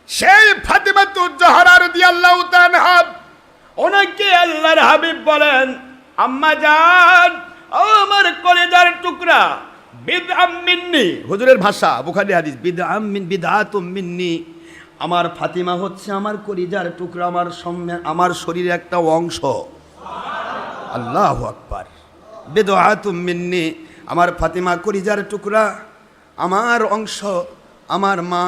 সেই ফাতিমাতুজ জাহরা রাদিয়াল্লাহু তাআলা ওনাকে আল্লাহর হাবিব বলেন, আম্মা জান, ও আমার কলিজার টুকরা, বিদআম মিন্নি, হুজুরের ভাষা, বুখারী হাদিস, বিদআতুম মিন্নি, আমার ফাতিমা হচ্ছে আমার কলিজার টুকরা, আমার শরীরের একটা অংশ। আল্লাহু আকবার। বিদআতুম মিন্নি, আমার ফাতিমা কলিজার টুকরা, আমার অংশ, আমার মা।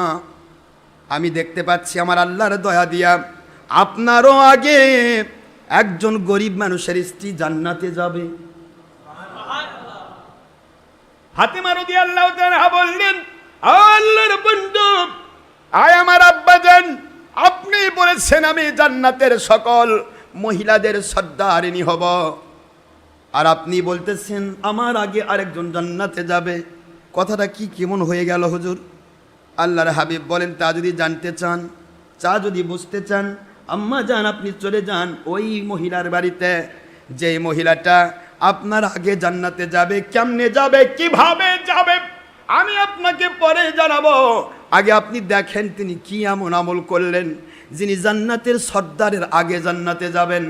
আমি দেখতে পাচ্ছি আমার আল্লাহর দয়া দিয়া আপনারও আগে একজন গরিব মানুষের স্ত্রী জান্নাতে যাবে। ফাতিমা রাদিয়াল্লাহু তাআলা বললেন, আল্লাহর বন্ধু, আয় আমার আব্বাজান, আপনি বলেছেন আমি জান্নাতের সকল মহিলাদের সর্দারিনী হব, আর আপনি বলতেছেন আমার আগে আরেকজন জান্নাতে যাবে। কথাটা কি কেমন হয়ে গেল হুজুর? আল্লাহর হাবিব বলেন, তা যদি জানতে চান, তা যদি বুঝতে চান, আম্মা জান আপনি চলে যান ওই মহিলার বাড়িতে, যে মহিলাটা আপনার আগে জান্নাতে যাবে। কেমনে যাবে, কিভাবে যাবে আমি আপনাকে পরে জানাবো। আগে আপনি দেখেন তিনি কি এমন আমল করলেন যিনি জান্নাতের সর্দারের আগে জান্নাতে যাবেন।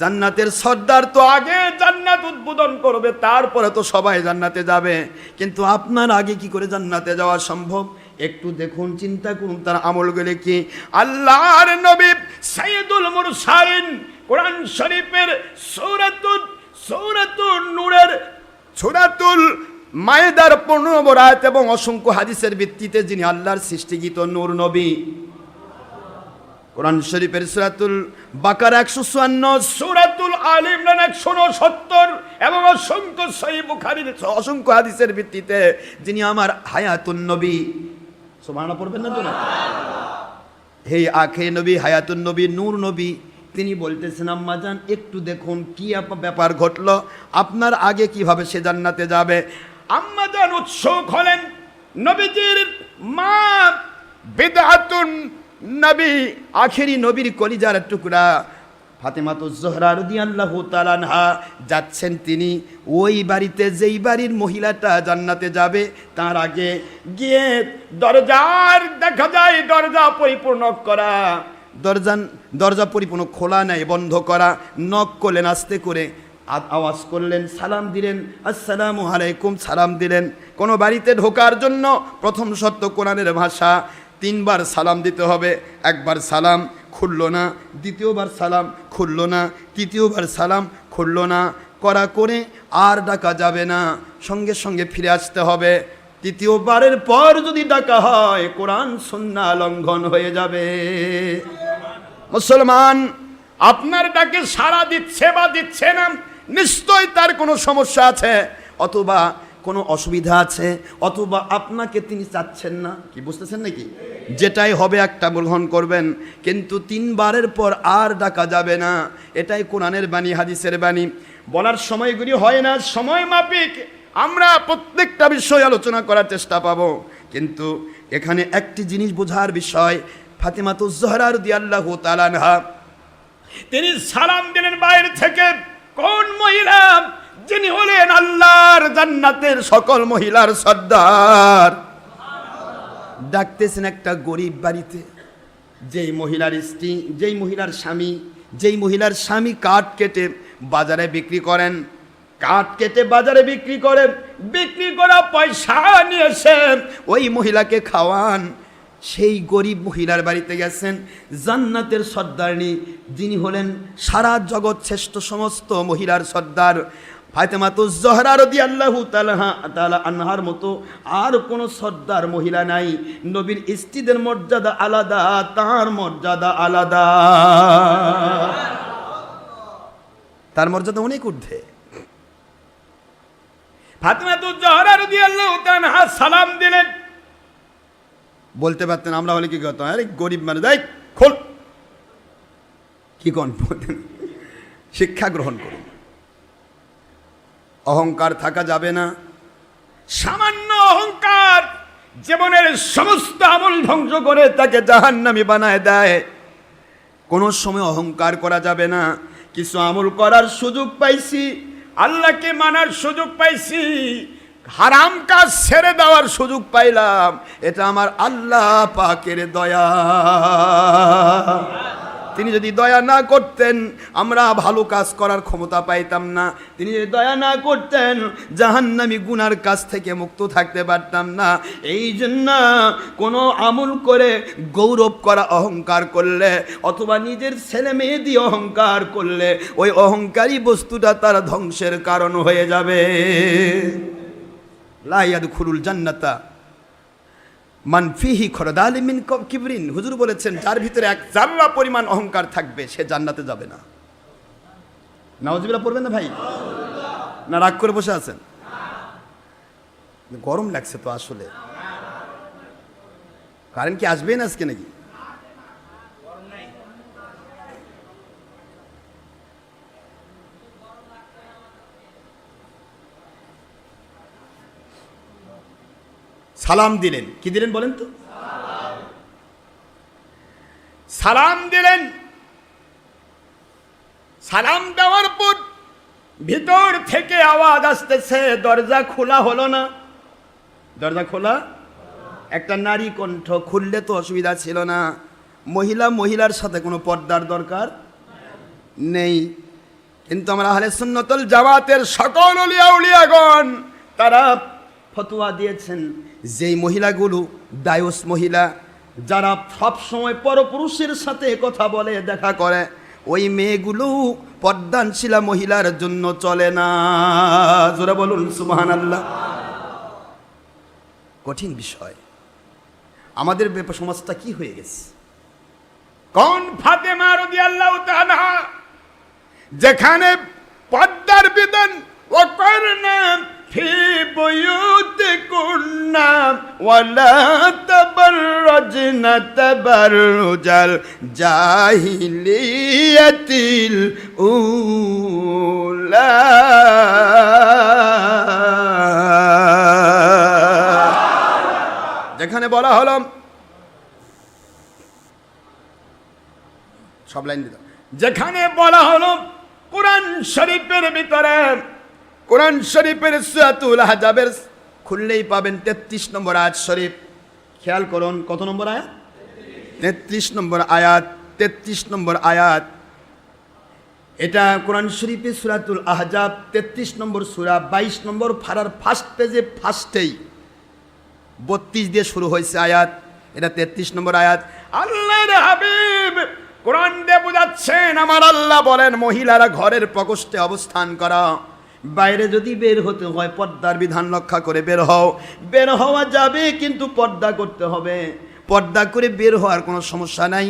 জান্নাতের সর্দার তো আগে জান্নাত উদ্বোধন করবে, তারপরে তো সবাই জান্নাতে যাবে, কিন্তু আপনার আগে কি করে জান্নাতে যাওয়া সম্ভব? একটু দেখুন, চিন্তা করুন তার আমলগুলো কি। আল্লাহর নবী সাইয়্যিদুল মুরসালিন কোরআন শরীফের সূরাতুন নূরের সূরাতুল মায়েদার 15 নম্বর আয়াত এবং অসংখ্য হাদিসের ভিত্তিতে যিনি আল্লাহর সৃষ্টিকৃত নূর নবী, কোরআন শরীফের সূরাতুল বাকারা 154, সূরাতুল আলে ইমরান 169 এবং অসংখ্য সহিহ বুখারীর অসংখ্য হাদিসের ভিত্তিতে যিনি আমার হায়াতুন নবী, সুবহানাল্লাহ পড়বেন না তো না? হে আখে নবী, হায়াতুন নবী, নূর নবী, তিনি বলতেছেন, আম্মা জান একটু দেখুন কি ব্যাপার ঘটলো, আপনার আগে কিভাবে সে জান্নাতে যাবে। আম্মা জান উৎসুক হলেন। নবীজির মা বিদআতুন নবী, আখেরি নবীর কলিজার টুকরা ফাতেমাতুজ জাহরা রাদিয়াল্লাহু তাআলা আনহা যাচ্ছেন তিনি ওই বাড়িতে, যেই বাড়ির মহিলাটা জান্নাতে যাবে, তার আগে গিয়ে দরজার দেখা যায় দরজা পরিপূর্ণ করা, দরজা পরিপূর্ণ খোলা নাই, বন্ধ করা। নক করলেন আস্তে করে, আওয়াজ করলেন, সালাম দিলেন, আসসালামু আলাইকুম, সালাম দিলেন। কোনো বাড়িতে ঢোকার জন্য প্রথম শর্ত কোরআনের ভাষা, 3 বার সালাম দিতে হবে। একবার সালাম খুলল না, দ্বিতীয়বার সালাম খুলল না, তৃতীয়বার সালাম খুলল না, করা করে আর ডাকা যাবে না, সঙ্গে সঙ্গে ফিরে আসতে হবে। তৃতীয়বারের পর যদি ডাকা হয় কোরআন সুন্নাহ লঙ্ঘন হয়ে যাবে। মুসলমান আপনার ডাকে সাড়া দিচ্ছে বা দিচ্ছে না, নিশ্চয় তার কোনো সমস্যা আছে, অথবা কোনো অসুবিধা আছে, অথবা আপনাকে তিনি চাচ্ছেন না। কি বুঝতেছেন নাকি? যেটাই হবে একটা গ্রহণ করবেন, কিন্তু 3 বারের পর আর ডাকা যাবে না। এটাই কোরআনের বাণী, হাদিসের বাণী। বলার সময়গুলি হয় না, সময় মাফিক আমরা প্রত্যেকটা বিষয় আলোচনা করার চেষ্টা পাবো, কিন্তু এখানে একটি জিনিস বোঝার বিষয়, ফাতিমাতুজ জাহরা রাদিয়াল্লাহু তাআলা আনহা তিনি সালাম দিলেন বাইরে থেকে। কোন মহিলা? যিনি হলেন আল্লাহর জান্নাতের সকল মহিলার সর্দার। ডাকতেছেন একটা গরিব বাড়িতে, যেই মহিলার স্ত্রী, যেই মহিলার স্বামী কাঠ কেটে বাজারে বিক্রি করেন, কাঠ কেটে বাজারে বিক্রি করেন, বিক্রি করা পয়সা নিয়ে এসে ওই মহিলাকে খাওয়ান। সেই গরিব মহিলার বাড়িতে গেছেন জান্নাতের সর্দারনী, যিনি হলেন সারা জগৎ শ্রেষ্ঠ সমস্ত মহিলার সর্দার ফাতেমাতুজ জাহরা রাদিয়াল্লাহু তাআলা আনহার মতো আর কোনো সর্দার মহিলা নাই। নবীর স্ত্রীদের মর্যাদা আলাদা, তার মর্যাদা আলাদা, তার মর্যাদা অনেক ঊর্ধ্বে। ফাতেমাতুজ জাহরা রাদিয়াল্লাহু তাআলা সালাম দিলেন। বলতে পারতেন, আমরা হলে কি করতাম, আরে গরিব মানুষ, দেখ খোল, কি কোন শিক্ষা গ্রহণ করুন। অহংকার থাকা যাবে না। সামান্য অহংকার জীবনের সমস্ত আমল ধ্বংস করে তাকে জাহান্নামী বানায় দেয়। কোনো সময় অহংকার করা যাবে না। কিছু আমল করার সুযোগ পাইছি, আল্লাহকে মানার সুযোগ পাইছি, হারাম কাজ ছেড়ে দেওয়ার সুযোগ পাইলাম, এটা আমার আল্লাহ পাকের দয়া। তিনি যদি দয়া না করতেন আমরা ভালো কাজ করার ক্ষমতা পাইতাম না। তিনি যদি দয়া না করতেন জাহান্নামী গুনার কাছ থেকে মুক্ত থাকতে পারতাম না। এই জন্য কোনো আমল করে গৌরব করা, অহংকার করলে অথবা নিজের ছেলে মেয়ে দিয়ে অহংকার করলে ওই অহংকারী বস্তুটা তার ধ্বংসের কারণ হয়ে যাবে। লা ইয়াদখুলুল জান্নাতা মান ফিহি খরদাল মিন কিবরিন। হুজুর বলেছেন যার ভিতরে এক জাররা পরিমাণ অহংকার থাকবে সে জান্নাতে যাবে না। নাউজুবিল্লাহ পড়বেন না ভাই? না রাগ করে বসে আছেন? গরম লাগছে তো আসলে। কারেন্ট কি আসবেই না আজকে নাকি? সালাম দিলেন, কি দিলেন বলেন তো? সালাম দিলেন। সালাম দেওয়ার পর ভিতর থেকে আওয়াজ আসতেছে, দরজা খোলা হলো না। দরজা খোলা, একটা নারী কণ্ঠ, খুললে তো অসুবিধা ছিল না। মহিলার সাথে কোনো পর্দার দরকার নেই। কিন্তু আমরা আহলে সুন্নাতুল জামাতের সকল আউলিয়া উলিয়াগণ তারা ফতোয়া দিয়েছেন যেই মহিলাগুলো দায়ুস মহিলা, যারা সব সময় পরপুরুষের সাথে কথা বলে, দেখা করে, ওই মেয়েগুলো পর্দানশীলা মহিলার জন্য চলে না। জোরে বলুন সুবহানাল্লাহ। কঠিন বিষয়। আমাদের সমাজটা কি হয়ে গেছে? কোন ফাতেমা রাদিয়াল্লাহু তাআলা যেখানে পর্দার বিধান ও করনা ফি বুয়ুতিকুন্না ওয়ালা তাবাররাজনা তাবাররুজাল জাহিলিয়াতিল উলা। যেখানে বলা হলো, সব লাইন দিতে, যেখানে বলা হলো কোরআন শরীফের ভিতরে, কোরআন শরীফের সূরাতুল আহজাবের খুললেই পাবেন 33 নম্বর আয়াত শরীফ। খেয়াল করুন কত নম্বর আয়াত? 33 নম্বর আয়াত। 33 নম্বর আয়াত। এটা কোরআন শরীফে সূরাতুল আহজাব 33 নম্বর সূরা, 22 নম্বর ফারার ফার্স্ট পেজে ফার্স্টেই 32 দিয়ে শুরু হয়েছে আয়াত। এটা 33 নম্বর আয়াত। আল্লাহর হাবিব কোরআন দিয়ে বোঝাচ্ছেন, আমার আল্লাহ বলেন মহিলারা ঘরের প্রকোষ্ঠে অবস্থান করা, বাইরে যদি বের হতে হয় পর্দার বিধান রক্ষা করে বের হও। বের হওয়া যাবে কিন্তু পর্দা করতে হবে। পর্দা করে বের হওয়ার কোনো সমস্যা নাই।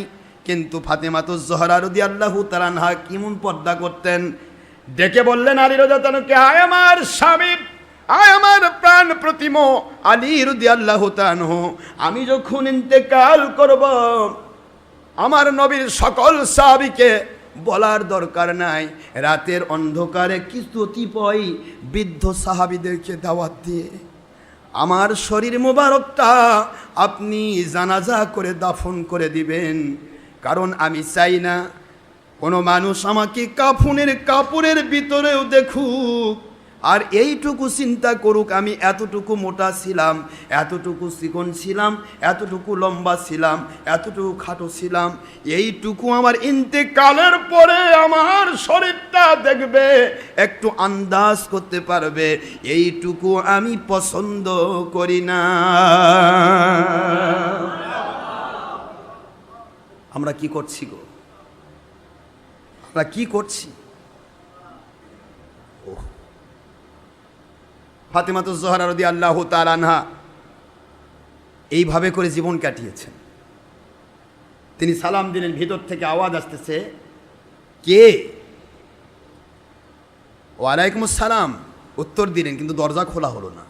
কিন্তু ফাতেমাতুজ জোহরা রাদিয়াল্লাহু তাআলা আনহা কেমন পর্দা করতেন? ডেকে বললেন আলী রাদিয়াল্লাহু তাআলাকে, আয় আমার স্বামী, আয় আমার প্রাণ প্রতিম আলী রাদিয়াল্লাহু তাআলা, আমি যখন ইন্তেকাল করব আমার নবীর সকল সাহাবীকে বলার দরকার নাই, রাতের অন্ধকারে কিছু কতিপয় বৃদ্ধ সাহাবীদেরকে দাওয়াত দিয়ে আমার শরীর মোবারকটা আপনি জানাজা করে দাফন করে দিবেন। কারণ আমি চাই না কোনো মানুষ আমাকে কাফনের কাপড়ের ভিতরেও দেখুক আর এইটুকু চিন্তা করুক আমি এতটুকু মোটা ছিলাম, এতটুকু চিকন ছিলাম, এতটুকু লম্বা ছিলাম, এতটুকু খাটো ছিলাম। এইটুকু আমার ইন্তেকালের পরে আমার শরীরটা দেখবে, একটু আন্দাজ করতে পারবে, এইটুকু আমি পছন্দ করি না। আমরা কি করছি গো? আমরা কি করছি? ফাতেমাতুজ জোহরা রাদিয়াল্লাহু তাআলা আনহা এইভাবে করে জীবন কাটিয়েছেন। তিনি সালাম দিলেন, ভিতর থেকে আওয়াজ আসতেছে, কে? ওয়ালাইকুম আসসালাম, উত্তর দিলেন, কিন্তু দরজা খোলা হলো না।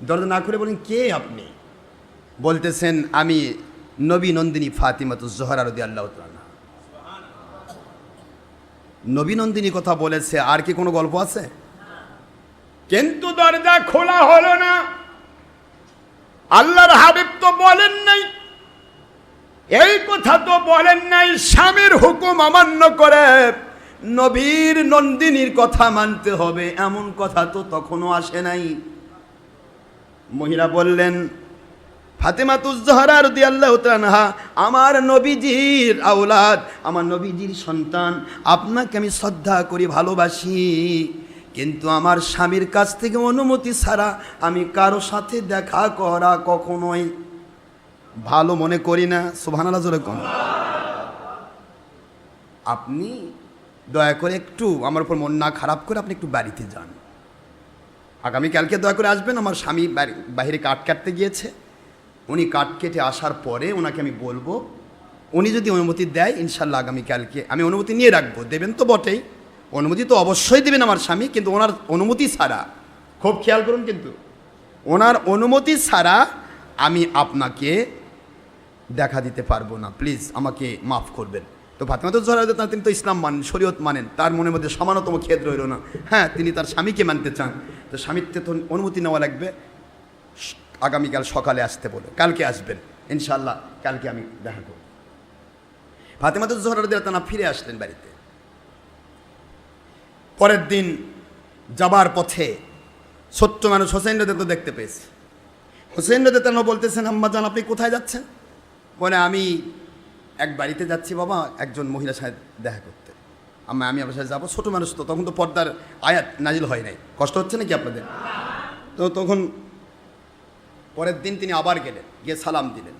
দরজা না খুলে বলেন, কে আপনি? বলতেছেন, আমি নবী নন্দিনী ফাতেমাতুজ জোহরা রাদিয়াল্লাহু তাআলা। নবী নন্দিনী কথা বলেছে, আর কি কোনো গল্প আছে? কিন্তু দরজা খোলা হলো না। আল্লাহর হাবিব তো বলেন নাই, এই কথা তো বলেন নাই স্বামীর হুকুম অমান্য করে নবীর নন্দিনীর কথা মানতে হবে, এমন কথা তো তখনও আসে নাই। মহিলা বললেন, ফাতেমাতুজ জোহরা রাদিয়াল্লাহু তাআলা আনহা আমার নবীজির আওলাদ, আমার নবীজির সন্তান, আপনাকে আমি শ্রদ্ধা করি, ভালোবাসি, কিন্তু আমার স্বামীর কাছ থেকে অনুমতি ছাড়া আমি কারো সাথে দেখা করা কখনোই ভালো মনে করি না। সুবহানাল্লাহ জোরে কোন। আপনি দয়া করে একটু আমার উপর মন না খারাপ করে আপনি একটু বাড়িতে যান, আগামীকালকে দয়া করে আসবেন। আমার স্বামী বাইরে কাঠ কাটতে গিয়েছে, উনি কাঠ কেটে আসার পরে ওনাকে আমি বলবো, উনি যদি অনুমতি দেয় ইনশাল্লাহ আগামীকালকে আমি অনুমতি নিয়ে রাখবো। দেবেন তো বটেই, অনুমতি তো অবশ্যই দেবেন আমার স্বামী, কিন্তু ওনার অনুমতি ছাড়া, খুব খেয়াল করুন, কিন্তু ওনার অনুমতি ছাড়া আমি আপনাকে দেখা দিতে পারবো না, প্লিজ আমাকে মাফ করবেন। তো ফাতেমাতুজ জোহরা রাদিয়াল্লাহু তাআলা তিনি তো ইসলাম মানেন, শরীয়ত মানেন, তার মনের মধ্যে সমানতম খেদ রইল না। হ্যাঁ, তিনি তার স্বামীকে মানতে চান, তো স্বামীর তো অনুমতি নেওয়া লাগবে। আগামীকাল সকালে আসতে বলে, কালকে আসবেন ইনশাল্লাহ, কালকে আমি দেখা করব। ফাতেমাতুজ জোহরা রাদিয়াল্লাহু তাআলা ফিরে আসলেন বাড়িতে। পরের দিন যাবার পথে ছোট্ট মানুষ হোসেন রাদিয়াল্লাহু দেখতে পেয়েছে। হোসেন রাদিয়াল্লাহু বলতেছেন, আম্মা জান আপনি কোথায় যাচ্ছেন? বলে, আমি এক বাড়িতে যাচ্ছি বাবা, একজন মহিলার সাথে দেখা করতে। আম্মা আমি আপনার সাথে যাবো। ছোটো মানুষ তো, তখন তো পর্দার আয়াত নাজিল হয় নাই, কষ্ট হচ্ছে নাকি আপনাদের? তো তখন পরের দিন তিনি আবার গেলেন, গিয়ে সালাম দিলেন।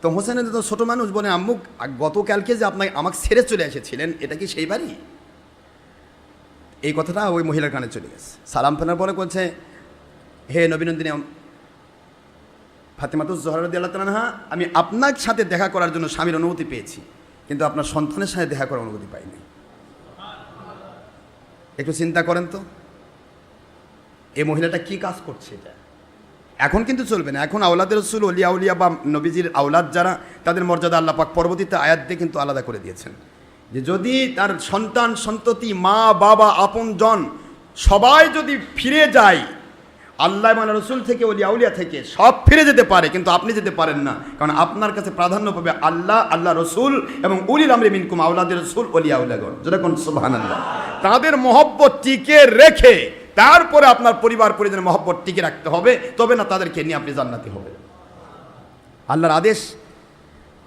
তো হোসেনের তো ছোটো মানুষ বলে, আম্মু গতকালকে যে আমাকে ছেড়ে চলে এসেছিলেন, এটা কি সেই বাড়ি? এই কথাটা ওই মহিলার কানে চলে গেছে। সালাম ফেলার পরে বলছে, হে নবীনন্দিনী ফাতেমাতুজ জোহরা রাদিয়াল্লাহু তাআলা আনহা, আমি আপনার সাথে দেখা করার জন্য স্বামীর অনুমতি পেয়েছি, কিন্তু আপনার সন্তানের সাথে দেখা করার অনুমতি পাইনি। একটু চিন্তা করেন তো, এই মহিলাটা কি কাজ করছে? এটা এখন কিন্তু চলবে না। এখন আওলাদের রাসূল, ওলিয়া উলিয়া বা নবীজির আওলাদ যারা, তাদের মর্যাদা আল্লাহ পাক পরবর্তীতে আয়াত দিয়ে কিন্তু আলাদা করে দিয়েছেন, যে যদি তার সন্তান সন্ততি, মা বাবা, আপনজন সবাই যদি ফিরে যায়, আল্লাহ এবং রসুল থেকে, ওলিয়া উলিয়া থেকে সব ফিরে যেতে পারে, কিন্তু আপনি যেতে পারেন না, কারণ আপনার কাছে প্রাধান্য পাবে আল্লাহ, আল্লাহ রসুল এবং উলিল আমরি মিনকুম, আওলাদের রসুল, ওলিয়া উলিয়াগণ, যেরকম সুবহানাল্লাহ, তাদের মহব্বত টিকে রেখে তারপরে আপনার পরিবার পরিজনের মহব্বত টিকে রাখতে হবে, তবে না তাদেরকে নিয়ে আপনি জান্নাতি হবে। আল্লাহর আদেশ।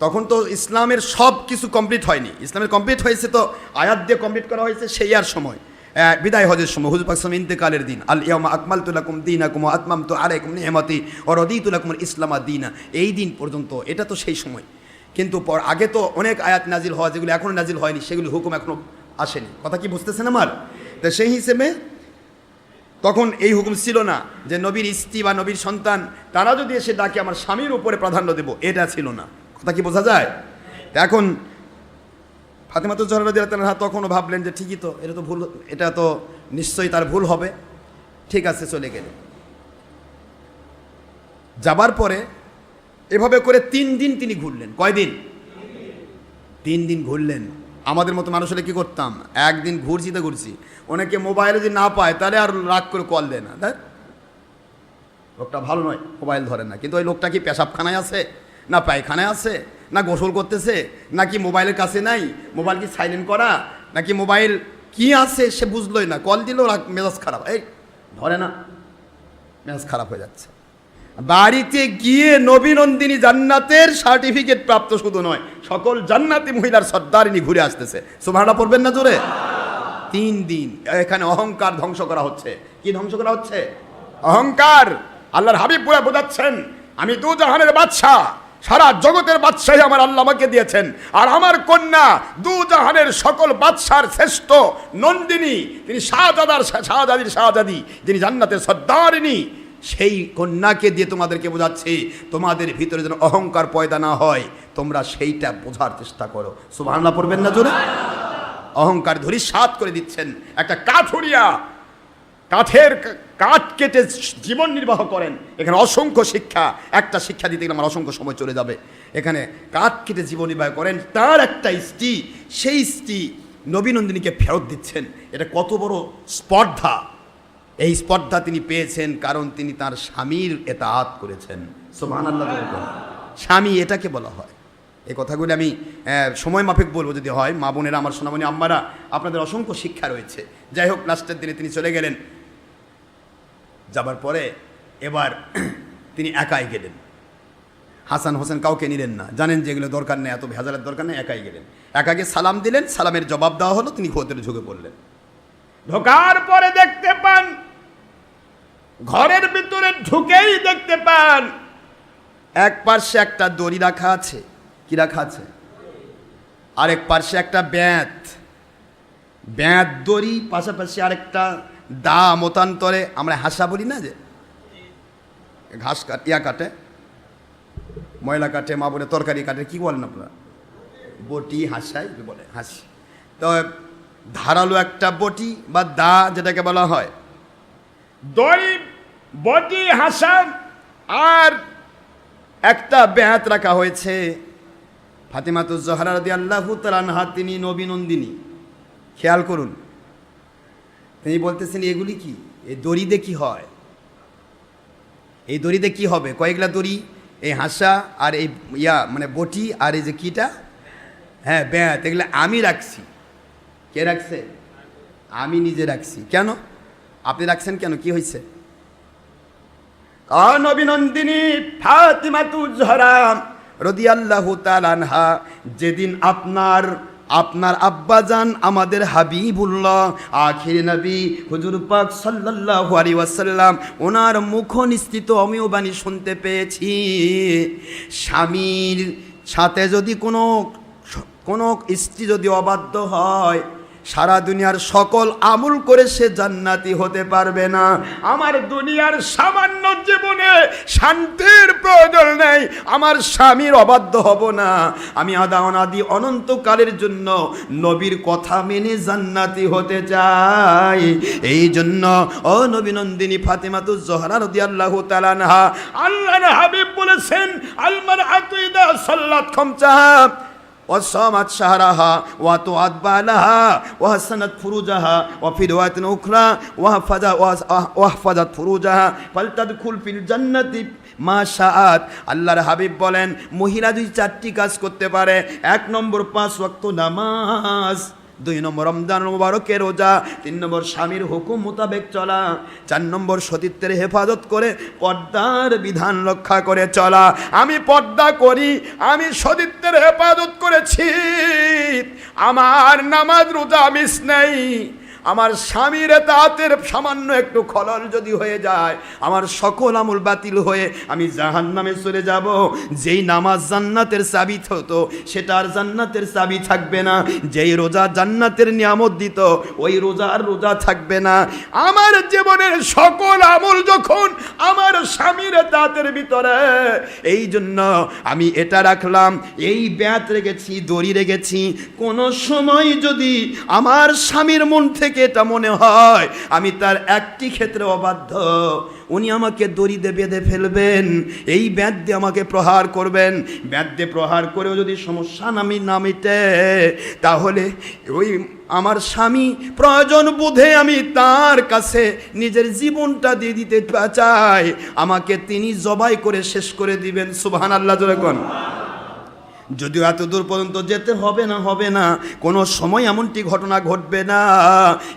তখন তো ইসলামের সব কিছু কমপ্লিট হয়নি, ইসলামের কমপ্লিট হয়েছে তো আয়াত দিয়ে কমপ্লিট করা হয়েছে সেই আর সময়, বিদায় হজের সময়, হুজুর পাক সাল্লাল্লাহু আলাইহি ওয়াসাল্লাম ইন্তেকালের দিন, আল ইয়াউমা আকমালতু লাকুম দীনাকুম ওয়া আতমামতু আলাইকুম নি'মাতি ওয়া রাদিতু লাকুমুল ইসলামা দীনা, এই দিন পর্যন্ত, এটা তো সেই সময়। কিন্তু আগে তো অনেক আয়াত নাজিল হওয়া, যেগুলো এখনও নাজিল হয়নি, সেগুলি হুকুম এখনও আসেনি। কথা কি বুঝতেছেন আমার? তো সেই হিসেবে তখন এই হুকুম ছিল না যে নবীর স্ত্রী বা নবীর সন্তান তারা যদি এসে ডাকে আমার স্বামীর উপরে প্রাধান্য দেব, এটা ছিল না। কথা কি বোঝা যায়? এখন ফাতেমাতুজ জোহরা রাদিয়াল্লাহু তাআলা তখনও ভাবলেন যে ঠিকই তো, এটা তো ভুল, এটা তো নিশ্চয়ই তার ভুল হবে, ঠিক আছে চলে গেলেন। যাবার পরে এভাবে করে 3 দিন তিনি ঘুরলেন। কয়দিন? 3 দিন ঘুরলেন। আমাদের মতো মানুষ হলে কী করতাম? একদিন ঘুরছি তো ঘুরছি, অনেকে মোবাইলে যদি না পায় তাহলে আর রাগ করে কল দেয় না, তাই লোকটা ভালো নয়, মোবাইল ধরে না, কিন্তু ওই লোকটা কি পেশাবখানায় আছে, না পায়খানায় আছে, না গোসল করতেছে, নাকি মোবাইলের কাছে নাই, মোবাইল কি সাইলেন্ট করা, নাকি মোবাইল কি আছে সে বুঝলোই না, কল দিলেও মেজাজ খারাপ, এই ধরে না, মেজাজ খারাপ হয়ে যাচ্ছে। বাড়িতে গিয়ে নবীনন্দিনী জান্নাতের সার্টিফিকেট প্রাপ্ত শুধু নয়, সকল জান্নাতি মহিলার সর্দারিনী ঘুরে আসতেছে। সুবহানাল্লাহ পড়বেন না জোরে? 3 দিন এখানে অহংকার ধ্বংস করা হচ্ছে। কি ধ্বংস করা হচ্ছে? অহংকার। আল্লাহর হাবিব পুরা বোঝাচ্ছেন, আমি দু জাহানের বাদশা, সারা জগতের বাদশাহী আমার আল্লাহ আমাকে দিয়েছেন, আর আমার কন্যা দু জাহানের সকল বাদশার শ্রেষ্ঠ নন্দিনী, তিনি শাহজাদির শাহজাদি, যিনি জান্নাতের সর্দারিনী, সেই কন্যাকে দিয়ে তোমাদেরকে বোঝাচ্ছি, তোমাদের ভিতরে যেন অহংকার পয়দা না হয়, তোমরা সেইটা বোঝার চেষ্টা করো। সুবহানাল্লাহ পড়বেন না জোরে? অহংকার ধূলিসাৎ করে দিচ্ছেন। একটা কাঠুরিয়া কাঠের কাঠ কেটে জীবন নির্বাহ করেন, এখানে অসংখ্য শিক্ষা, একটা শিক্ষা দিতে গেলে আমার অসংখ্য সময় চলে যাবে। এখানে কাঠ কেটে জীবন নির্বাহ করেন, তার একটা স্ত্রী, সেই স্ত্রী নবীনন্দিনীকে ফেরত দিচ্ছেন। এটা কত বড় স্পর্ধা! এই স্পর্ধা তিনি পেয়েছেন কারণ তিনি তার স্বামীর এতাআত করেছেন। সুবহানাল্লাহ। স্বামী এটাকে বলা হয়। এই কথাগুলি আমি সময় মাফিক বলবো যদি হয়। মা বোনেরা, আমার সোনামণি আম্মারা, আপনাদের অসংখ্য শিক্ষা রয়েছে। যাই হোক, লাস্টের দিনে তিনি চলে গেলেন। যাবার পরে এবার তিনি একাই গেলেন, হাসান হোসেন কাউকে নিলেন না, জানেন যে এগুলো দরকার নেই, এত ভেজালের দরকার নেই, একাই গেলেন। একাকে সালাম দিলেন, সালামের জবাব দেওয়া হলো, তিনি ভেতরে ঢুকে পড়লেন। ঢোকার পরে দেখতে পান, ঘরের ভিতরে ঢুকেই দেখতে পান এক পার্শ্বে একটা দড়ি রাখা আছে। কি রাখা আছে? আরেক পার্শ্বে একটা ব্যাঁত দড়ি, পাশাপাশি আরেকটা দা, মতান্তরে আমরা হাসা বলি না, যে ঘাস কাটে, ময়লা কাটে, মা বলে তরকারি কাটে, কি বলেন আপনারা? বটি, হাসাই বলে, হাসি। তো ধারালো একটা বটি বা দা যেটাকে বলা হয়, দড়ি, বটি, হাসা আর একটা ব্যাঁত রাখা হয়েছে। ফাতিমাতুজ জোহরা রাদিয়াল্লাহু তাআলা আনহা, তিনি নবী নন্দিনী, খেয়াল করুন, তিনি বলতেছেন এগুলি কি, এই দড়িতে কি হয়, এই দড়িতে কি হবে? কয়েকগুলা দড়ি, এই হাসা আর এই মানে বটি আর এই যে কিটা, হ্যাঁ ব্যাঁত, এগুলো আমি রাখছি। কে রাখছে? আমি নিজে রাখছি। কেন আপনি রাখছেন? কেন, কি হয়েছে? নবী নন্দিনী ফাতিমাতুজ জোহরা রাদিয়াল্লাহু তাআলা আনহা, যেদিন আপনার আব্বাজান আমাদের হাবিবুল্লাহ আখির নবী হুজুর পাক সাল্লাল্লাহু আলাইহি ওয়াসাল্লাম, ওনার মুখ নিঃসৃত অমীয় বাণী শুনতে পেয়েছি, স্বামীর সাথে যদি কোনো স্ত্রী যদি অবাধ্য হয়, সারা দুনিয়ার সকল আমল করে সে জান্নাতি হতে পারবে না। আমার দুনিয়ার সামান্য জীবনে শান্তির প্রয়োজন নেই, আমার স্বামীর অবাধ্য হব না। আমি আদি অনন্তকালের জন্য নবীর কথা মেনে জান্নাতি হতে চাই। এই জন্য ও নবী নন্দিনী ফাতিমাতুজ জোহরা রাদিয়াল্লাহু তাআলা আনহা, আল্লাহর হাবিব বলেছেন, আল মারআতু ইযা সাল্লাত খামসাহা وصامت شهرها وطاعت بالها وحسنت فروجها وفي رواية أخرى وحفظت فروجها فلتدخل في الجنة মা শাআত। আল্লাহর হাবিব বলেন, মহিলা যদি 4টি কাজ করতে পারে, 1 নম্বর 5 ওয়াক্ত নামাজ, 2 নম্বর রমজান মুবারকের রোজা, 3 নম্বর স্বামীর হুকুম মোতাবেক চলা, 4 নম্বর সতীত্বের হেফাজত করে পর্দার বিধান রক্ষা করে চলা। আমি পর্দা করি, আমি সতীত্বের হেফাজত করেছি, আমার নামাজ রোজা মিস নেই। আমার স্বামীর তাআতের সামান্য একটু খলল যদি হয়ে যায়, আমার সকল আমল বাতিল হয়ে আমি জাহান্নামে চলে যাব। যেই নামাজ জান্নাতের চাবি হতো, সেটা আর জান্নাতের চাবি থাকবে না। যেই রোজা জান্নাতের নিয়ামত দিত, ওই রোজা আর রোজা থাকবে না। আমার জীবনের সকল আমল যখন আমার স্বামীর তাআতের ভিতরে, এই জন্য আমি এটা রাখলাম, এই ব্যাত রেখেছি, দড়ি রেখেছি। কোনো সময় যদি আমার স্বামীর মন থেকে এটা মনে হয় আমি তার একটি ক্ষেত্রে অবাধ্য, উনি আমাকে দড়ি দিয়ে বেঁধে ফেলবেন, এই ব্যাধ দিয়ে আমাকে প্রহার করবেন, ব্যাধ দিয়ে প্রহার করেও যদি সমস্যা না মিটে, তাহলে ওই আমার স্বামী প্রয়োজন বুঝে আমি তার কাছে নিজের জীবনটা দিয়ে দিতে চাই, আমাকে তিনি জবাই করে শেষ করে দিবেন। সুবহানাল্লাহ জোরে কোন। যদিও এত দূর পর্যন্ত যেতে হবে না, কোনো সময় এমনটি ঘটনা ঘটবে না,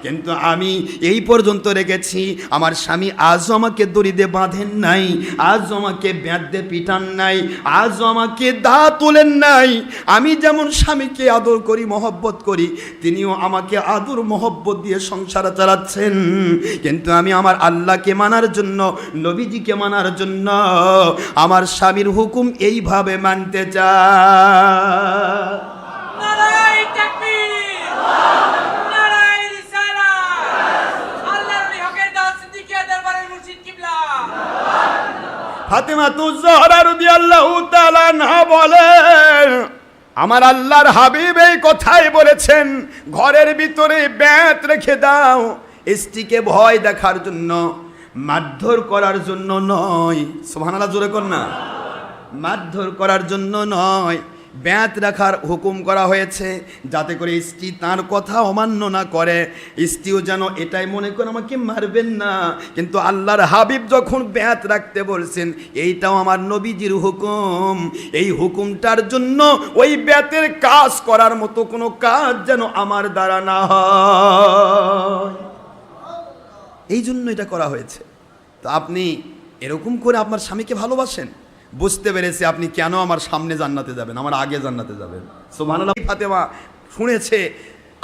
কিন্তু আমি এই পর্যন্ত রেখেছি, আমার স্বামী আজও আমাকে দড়ি দিয়ে বাঁধেন নাই, আজও আমাকে ব্যাঁত দিয়ে পিটান নাই, আজও আমাকে দা তোলেন নাই। আমি যেমন স্বামীকে আদর করি, মহব্বত করি, তিনিও আমাকে আদর মহব্বত দিয়ে সংসার চালাচ্ছেন। কিন্তু আমি আমার আল্লাহকে মানার জন্য, নবীজিকে মানার জন্য আমার স্বামীর হুকুম এইভাবে মানতে চাই। নারায়ে তাকবীর, নারায়ে রিসালাত, আল্লাহর ওলি হকের দাওয়াত সিদ্দিকিয়া দরবারের মুর্শিদ কিবলা। ফাতিমাতুজ জোহরা রাদিয়াল্লাহু তাআলা আনহা বলেন, আমার আল্লাহর হাবিব এই কথাই বলেছেন, ঘরের ভিতরে ব্যাত রেখে দাও, স্ত্রীকে ভয় দেখার জন্য, মারধর করার জন্য নয়। সুবহানাল্লাহ জোরে কোন না। মারধর করার জন্য নয়, ব্যাত রাখার হুকুম করা হয়েছে, যাতে করে স্ত্রী তার কথা অমান্য না করে, স্ত্রীও যেন এটাই মনে করে আমাকে মারবেন না। কিন্তু আল্লাহর হাবিব যখন ব্যাত রাখতে বলছেন, এইটাও আমার নবীজির হুকুম, এই হুকুমটার জন্য ওই ব্যাতের কাজ করার মতো কোনো কাজ যেন আমার দ্বারা না হয়, এই জন্য এটা করা হয়েছে। তো আপনি এরকম করে আপনার স্বামীকে ভালোবাসেন, বুঝতে পেরেছি আপনি কেন আমার সামনে জান্নাতে যাবেন, আমার আগে জান্নাতে যাবেন। সুবহানাল্লাহ। ফাতেমা শুনেছে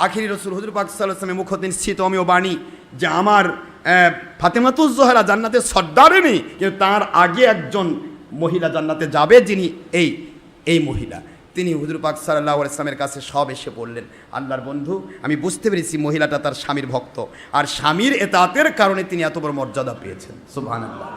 আখিরি রসুল হুজুর পাক সাল্লাল্লাহু আলাইহি ওয়াসাল্লামের মুখ হতে নিশ্চিত অমিয় বাণী যে আমার ফাতেমাতুজ জোহরা জান্নাতের সর্দারিনী, কিন্তু তার আগে একজন মহিলা জান্নাতে যাবে, যিনি এই মহিলা। তিনি হুজুর পাক সাল্লাল্লাহু আলাইহি ওয়াসাল্লামের কাছে সব এসে বললেন, আল্লাহর বন্ধু, আমি বুঝতে পেরেছি মহিলাটা তার স্বামীর ভক্ত, আর স্বামীর এতাতের কারণে তিনি এত বড় মর্যাদা পেয়েছেন। সুবহানাল্লাহ।